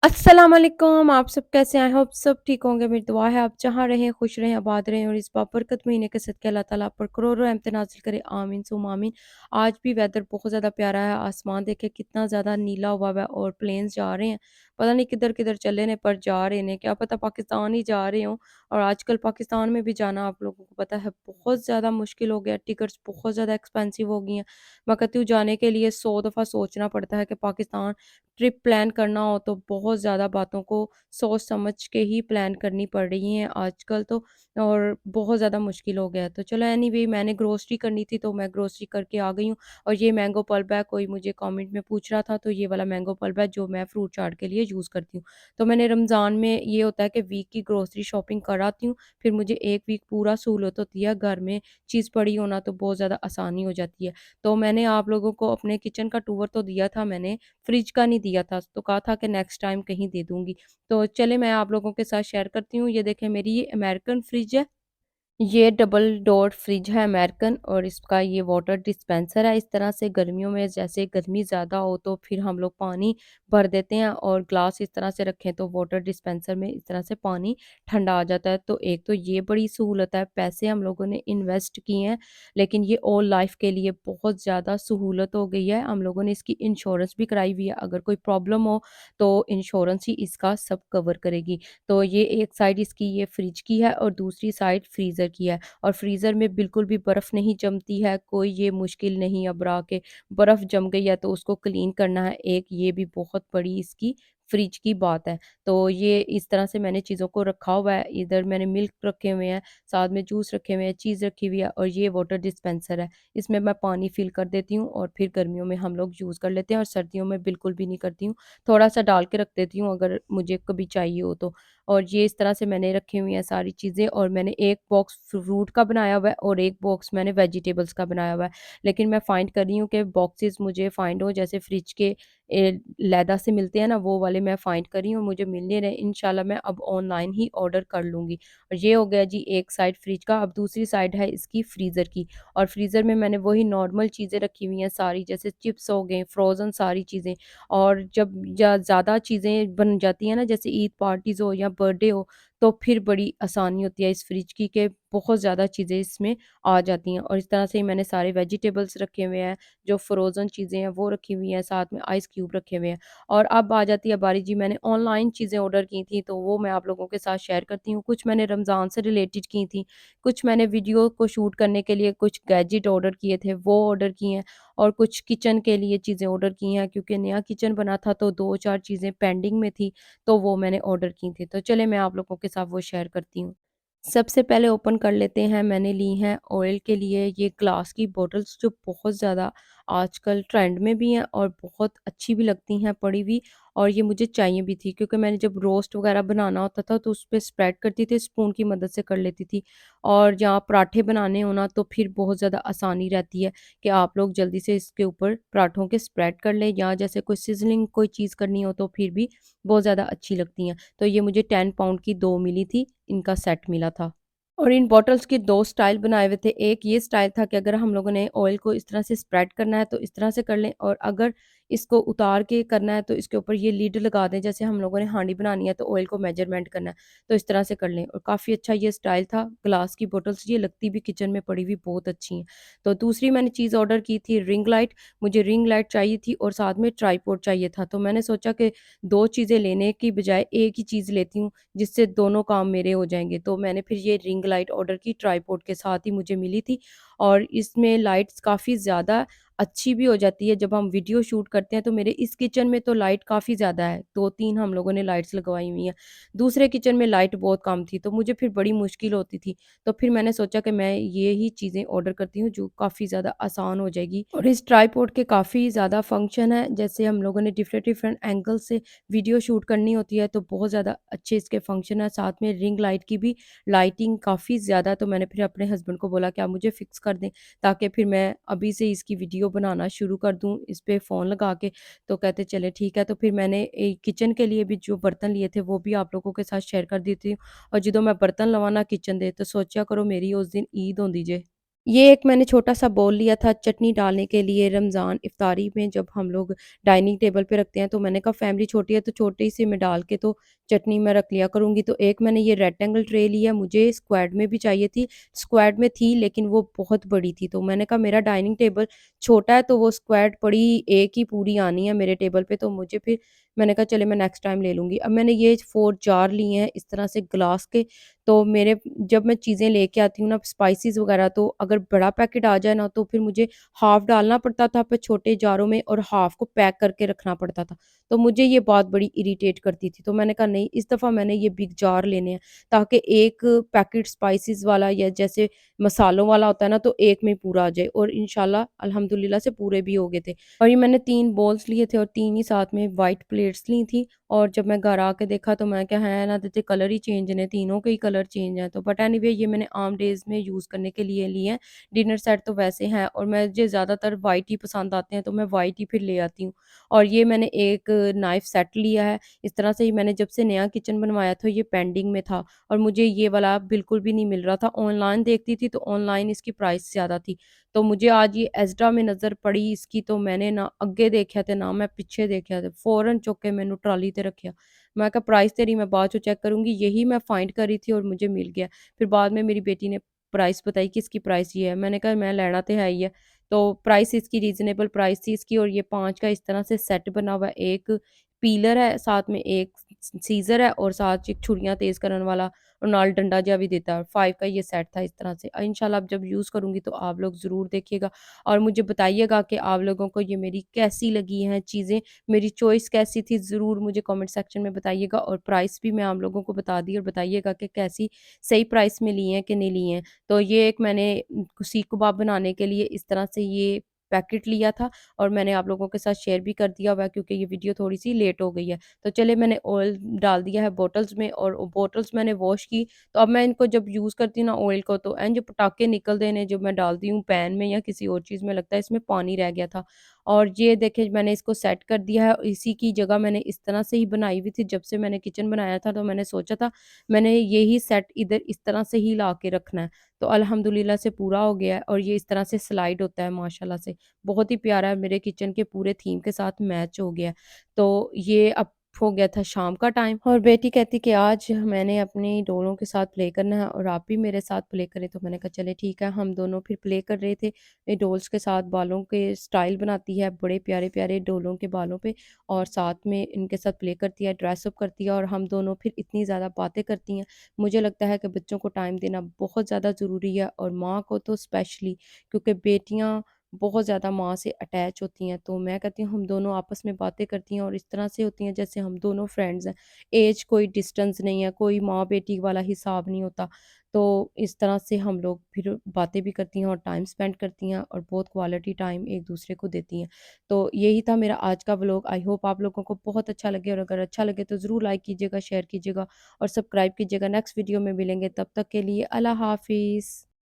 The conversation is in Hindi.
अस्सलाम वालेकुम, आप सब कैसे हैं? आई होप सब ठीक होंगे। मेरी दुआ है आप जहाँ रहें, खुश रहें, आबाद रहें और इस बाबरकत महीने के सदक़े अल्लाह ताला आप पर करोड़ों रहमतें नाज़िल करे। आमीन सुम्मा आमीन। आज भी वेदर बहुत ज़्यादा प्यारा है। आसमान देखें कितना ज़्यादा नीला हुआ है और प्लेन्स जा रहे हैं। पता नहीं किधर-किधर चले ने पर जा रहे ने। क्या पता पाकिस्तान ही जा रहे हों और आजकल पाकिस्तान में भी जाना आप लोगों को पता है बहुत ज़्यादा मुश्किल हो गया। टिकट्स बहुत ज़्यादा एक्सपेंसिव हो गई हैं। मैं कहती हूँ जाने के लिए 100 दफ़ा सोचना पड़ता है कि पाकिस्तान ट्रिप प्लान करना हो तो बहुत ज़्यादा बातों को सोच समझ के ही प्लान करनी पड़ रही हैं आजकल तो और बहुत ज़्यादा मुश्किल हो गया है। तो चलो एनीवे मैंने ग्रोसरी करनी थी तो मैं ग्रोसरी करके आ गई हूँ और ये मैंगो पल्प है कोई मुझे कमेंट में पूछ रहा था तो ये वाला मैंगो पल्प है जो मैं फ्रूट चाट के लिए यूज़ करती हूँ। तो मैंने रमज़ान में ये होता है कि वीक की ग्रोसरी शॉपिंग कराती हूँ फिर मुझे 1 वीक पूरा सहूलत होती है घर में चीज़ पड़ी होना तो बहुत ज़्यादा आसानी हो जाती है। तो मैंने आप लोगों को अपने किचन का टूर तो दिया था मैंने फ्रिज का नहीं दिया था, तो कहा था कि नेक्स्ट टाइम कहीं दे दूँगी। तो चलिए मैं आप लोगों के साथ शेयर करती हूँ। ये देखें मेरी ये अमेरिकन फ्रिज है। ये डबल डोर फ्रिज है अमेरिकन और इसका ये वाटर डिस्पेंसर है। इस तरह से गर्मियों में जैसे गर्मी ज़्यादा हो तो फिर हम लोग पानी भर देते हैं और ग्लास इस तरह से रखें तो वाटर डिस्पेंसर में इस तरह से पानी ठंडा आ जाता है। तो एक तो ये बड़ी सहूलत है, पैसे हम लोगों ने इन्वेस्ट किए हैं, लेकिन ये ऑल लाइफ के लिए बहुत ज़्यादा सहूलत हो गई है। हम लोगों ने इसकी इंश्योरेंस भी कराई हुई है, अगर कोई प्रॉब्लम हो तो इंश्योरेंस ही इसका सब कवर करेगी। तो ये एक साइड इसकी ये फ्रिज की है और दूसरी साइड फ्रीज़र की है और फ्रीज़र में बिल्कुल भी बर्फ़ नहीं जमती है, कोई ये मुश्किल नहीं अब रहा कि बर्फ़ जम गई है तो उसको क्लीन करना है। एक ये भी बहुत बड़ी इसकी फ्रिज की बात है। तो ये इस तरह से मैंने चीज़ों को रखा हुआ है। इधर मैंने मिल्क रखे हुए हैं, साथ में जूस रखे हुए हैं, चीज़ रखी हुई है और ये वाटर डिस्पेंसर है। इसमें मैं पानी फ़िल कर देती हूँ और फिर गर्मियों में हम लोग यूज़ कर लेते हैं और सर्दियों में बिल्कुल भी नहीं करती हूँ। थोड़ा-सा डाल के रख देती हूँ अगर मुझे कभी चाहिए हो तो। और ये इस तरह से मैंने रखी हुई हैं सारी चीज़ें और मैंने एक बॉक्स फ्रूट का बनाया हुआ है और एक बॉक्स मैंने वेजिटेबल्स का बनाया हुआ है। लेकिन मैं फाइंड कर रही हूँ कि बॉक्सेस मुझे फाइंड हो जैसे फ्रिज के लैदा से मिलते हैं ना वो वाले मैं फाइंड कर रही हूँ, मुझे मिल नहीं रहे। इंशाल्लाह मैं अब ऑनलाइन ही ऑर्डर कर लूँगी। और ये हो गया जी एक साइड फ्रिज का, अब दूसरी साइड है इसकी फ्रीज़र की और फ्रीज़र में मैंने वही नॉर्मल चीज़ें रखी हुई हैं सारी जैसे चिप्स हो गए, फ्रोज़न सारी चीज़ें और जब ज़्यादा चीज़ें बन जाती हैं ना जैसे ईद पार्टीज़ हो या बर्थडे हो तो फिर बड़ी आसानी होती है इस फ्रिज की कि बहुत ज़्यादा चीज़ें इसमें आ जाती हैं और इस तरह से ही मैंने सारे वेजिटेबल्स रखे हुए हैं, जो फ्रोज़न चीज़ें हैं वो रखी हुई हैं, साथ में आइस क्यूब रखे हुए हैं। और अब आ जाती है बारी जी मैंने ऑनलाइन चीज़ें ऑर्डर की थी तो वो मैं आप लोगों के साथ शेयर करती हूँ। कुछ मैंने रमज़ान से रिलेटेड की थी, कुछ मैंने वीडियो को शूट करने के लिए कुछ गैजेट ऑर्डर किए थे वो ऑर्डर किए हैं और कुछ किचन के लिए चीज़ें ऑर्डर की हैं क्योंकि नया किचन बना था तो 2-4 चीज़ें पेंडिंग में थी, तो वो मैंने ऑर्डर की थी। तो चलिए मैं आप लोगों के साथ वो शेयर करती हूँ। सबसे पहले ओपन कर लेते हैं, मैंने ली हैं ऑयल के लिए ये ग्लास की बॉटल्स जो बहुत ज़्यादा आजकल ट्रेंड में भी हैं और बहुत अच्छी भी लगती हैं पड़ी हुई और ये मुझे चाहिए भी थी क्योंकि मैंने जब रोस्ट वगैरह बनाना होता था तो उस पे स्प्रेड करती थी, स्पून की मदद से कर लेती थी और जहाँ पराठे बनाने हो ना तो फिर बहुत ज़्यादा आसानी रहती है कि आप लोग जल्दी से इसके ऊपर पराठों के स्प्रेड कर लें या जैसे कोई सिज़लिंग कोई चीज़ करनी हो तो फिर भी बहुत ज़्यादा अच्छी लगती हैं। तो ये मुझे 10 पाउंड की 2 मिली थी, इनका सेट मिला था। और इन बॉटल्स के 2 स्टाइल बनाए हुए थे। एक ये स्टाइल था कि अगर हम लोगों ने ऑयल को इस तरह से स्प्रेड करना है तो इस तरह से कर लें और अगर इसको उतार के करना है तो इसके ऊपर ये लिड लगा दें। जैसे हम लोगों ने हांडी बनानी है तो ऑयल को मेजरमेंट करना है, तो इस तरह से कर लें और काफ़ी अच्छा ये स्टाइल था। ग्लास की बॉटल्स ये लगती भी किचन में पड़ी हुई बहुत अच्छी हैं। तो दूसरी मैंने चीज़ ऑर्डर की थी रिंग लाइट। मुझे रिंग लाइट चाहिए थी और साथ में ट्राइपॉड चाहिए था। तो मैंने सोचा कि 2 चीज़ें लेने की बजाय एक ही चीज़ लेती हूँ जिससे दोनों काम मेरे हो जाएँगे। तो मैंने फिर ये रिंग लाइट ऑर्डर की ट्राइपॉड के साथ ही मुझे मिली थी और इसमें लाइट्स काफ़ी ज़्यादा अच्छी भी हो जाती है। जब हम वीडियो शूट करते हैं तो मेरे इस किचन में तो लाइट काफ़ी ज़्यादा है, 2-3 हम लोगों ने लाइट्स लगवाई हुई हैं। दूसरे किचन में लाइट बहुत कम थी, तो मुझे फिर बड़ी मुश्किल होती थी। तो फिर मैंने सोचा कि मैं ये ही चीज़ें ऑर्डर करती हूँ जो काफ़ी ज़्यादा आसान हो जाएगी और इस ट्राइपॉड के काफ़ी ज़्यादा फंक्शन है। जैसे हम लोगों ने डिफरेंट-डिफरेंट एंगल से वीडियो शूट करनी होती है तो बहुत ज़्यादा अच्छे इसके फंक्शन है। साथ में रिंग लाइट की भी लाइटिंग काफ़ी ज़्यादा है तो मैंने फिर अपने हस्बैंड को बोला कि आप मुझे फ़िक्स कर दें ताकि फिर मैं अभी से इसकी वीडियो बनाना शुरू कर दूँ इस पे फ़ोन लगा के। तो कहते चले ठीक है। तो फिर मैंने किचन के लिए भी जो बर्तन लिए थे वो भी आप लोगों के साथ शेयर कर देती हूँ और ਜਦੋਂ मैं बर्तन लवां ना किचन दे तो सोचा करो मेरी उस दिन ईद होंदी जे। ये एक मैंने छोटा-सा बाउल लिया था चटनी डालने के लिए रमज़ान इफ्तारी में जब हम लोग डाइनिंग टेबल पे रखते हैं, तो मैंने कहा फैमिली छोटी है तो छोटी-सी में डाल के तो चटनी मैं रख लिया करूँगी। तो एक मैंने ये रेक्टेंगल ट्रे लिया, मुझे स्क्वायर में भी चाहिए थी, स्क्वायर में थी लेकिन वो बहुत बड़ी थी, तो मैंने कहा मेरा डाइनिंग टेबल छोटा है तो वो स्क्वायर पड़ी एक ही पूरी आनी है मेरे टेबल पे, तो मुझे फिर मैंने कहा चलिए मैं नेक्स्ट टाइम ले लूँगी। अब मैंने ये 4 जार लिए हैं इस तरह से ग्लास के, तो मेरे जब मैं चीज़ें लेके आती हूँ ना स्पाइसेस वगैरह, तो अगर बड़ा पैकेट आ जाए ना तो फिर मुझे हाफ़ डालना पड़ता था पे छोटे जारों में और हाफ़ को पैक करके रखना पड़ता था। तो मुझे ये बात बड़ी इरिटेट करती थी। तो मैंने कहा नहीं, इस दफ़ा मैंने ये बिग जार लेने हैं ताकि एक पैकेट स्पाइसेस वाला या जैसे मसालों वाला होता है ना तो एक में ही पूरा आ जाए, और इंशाल्लाह अल्हम्दुलिल्लाह से पूरे भी हो गए थे। और ये मैंने 3 बाउल्स लिए थे और 3 ही साथ में व्हाइट प्लेट्स ली थी, और जब मैं घर आके देखा तो मैं क्या है ना तो कलर ही चेंज ने, तीनों के ही कलर चेंज हैं। तो बट एनीवे ये मैंने आम डेज़ में यूज़ करने के लिए लिए हैं। डिनर सेट तो वैसे हैं और मुझे ज़्यादातर व्हाइट ही पसंद आते हैं, तो मैं व्हाइट ही फिर ले आती हूँ। और ये मैंने एक नाइफ़ सेट लिया है। इस तरह से ही मैंने जब से नया किचन बनवाया था ये पेंडिंग में था और मुझे ये वाला बिल्कुल भी नहीं मिल रहा था। ऑनलाइन देखती थी तो ऑनलाइन इसकी प्राइस ज़्यादा थी। तो मुझे आज ये एज़्डा में नज़र पड़ी इसकी, तो मैंने ना अग्गे देखा ते ना मैं पिछे देखा ते, फ़ौरन चुक के मैनू ट्राली ते रखिया। मैं कहा प्राइस तेरी मैं बाद चों चेक करूँगी, यही मैं फाइंड कर रही थी और मुझे मिल गया। फिर बाद में मेरी बेटी ने प्राइस बताई कि इसकी प्राइस ये है। मैंने कहा मैं लेना तो है ही है। तो प्राइस इसकी रीज़नेबल प्राइस थी इसकी, और ये 5 का इस तरह से सेट बना हुआ है। एक पीलर है, साथ में एक सीज़र है और साथ एक छुरियाँ तेज़ करन वाला और नाल डंडा जिहा भी देता है। 5 का ये सेट था इस तरह से। इंशाल्लाह अब जब यूज़ करूँगी तो आप लोग ज़रूर देखिएगा और मुझे बताइएगा कि आप लोगों को ये मेरी कैसी लगी हैं चीज़ें, मेरी चॉइस कैसी थी, ज़रूर मुझे कमेंट सेक्शन में बताइएगा, और प्राइस भी मैं आप लोगों को बता दी, और बताइएगा कि कैसी सही प्राइस में लिए हैं कि नहीं लिए हैं। तो ये एक मैंने सीख कबाब बनाने के लिए इस तरह से ये पैकेट लिया था और मैंने आप लोगों के साथ शेयर भी कर दिया हुआ है क्योंकि ये वीडियो थोड़ी-सी लेट हो गई है। तो चलिए मैंने ऑयल डाल दिया है बॉटल्स में और बॉटल्स मैंने वॉश की, तो अब मैं इनको जब यूज़ करती हूँ ना ऑयल को, तो जो पटाखे निकलते हैं जब मैं डालती हूँ पैन में या किसी और चीज़ में, लगता है इसमें पानी रह गया था। और ये देखिए मैंने इसको सेट कर दिया है, इसी की जगह मैंने इस तरह से ही बनाई हुई थी। जब से मैंने किचन बनाया था तो मैंने सोचा था मैंने यही सेट इधर इस तरह से ही ला के रखना है। तो अल्हम्दुलिल्लाह से पूरा हो गया है और ये इस तरह से स्लाइड होता है माशाल्लाह से। बहुत ही प्यारा है, मेरे किचन के पूरे थीम के साथ मैच हो गया है। तो ये अब हो गया था शाम का टाइम और बेटी कहती कि आज मैंने अपनी डोलों के साथ प्ले करना है और आप भी मेरे साथ प्ले करें, तो मैंने कहा चले ठीक है। हम दोनों फिर प्ले कर रहे थे। ये डॉल्स के साथ बालों के स्टाइल बनाती है, बड़े प्यारे-प्यारे डोलों के बालों पे, और साथ में इनके साथ प्ले करती है, ड्रेस अप करती है और हम दोनों फिर इतनी ज़्यादा बातें करती हैं। मुझे लगता है कि बच्चों को टाइम देना बहुत ज़्यादा ज़रूरी है और माँ को तो स्पेशली, क्योंकि बेटियाँ बहुत ज़्यादा माँ से अटैच होती हैं। तो मैं कहती हूँ हम दोनों आपस में बातें करती हैं और इस तरह से होती हैं जैसे हम दोनों फ्रेंड्स हैं। ऐज कोई डिस्टेंस नहीं है, कोई माँ-बेटी वाला हिसाब नहीं होता। तो इस तरह से हम लोग फिर बातें भी करती हैं और टाइम स्पेंड करती हैं और बहुत क्वालिटी टाइम एक-दूसरे को देती हैं। तो यही था मेरा आज का व्लॉग। आई होप आप लोगों को बहुत अच्छा लगे, और अगर अच्छा लगे तो ज़रूर लाइक कीजिएगा, शेयर कीजिएगा और सब्सक्राइब कीजिएगा। नेक्स्ट वीडियो में मिलेंगे, तब तक के लिए अल्लाह हाफ़िज़।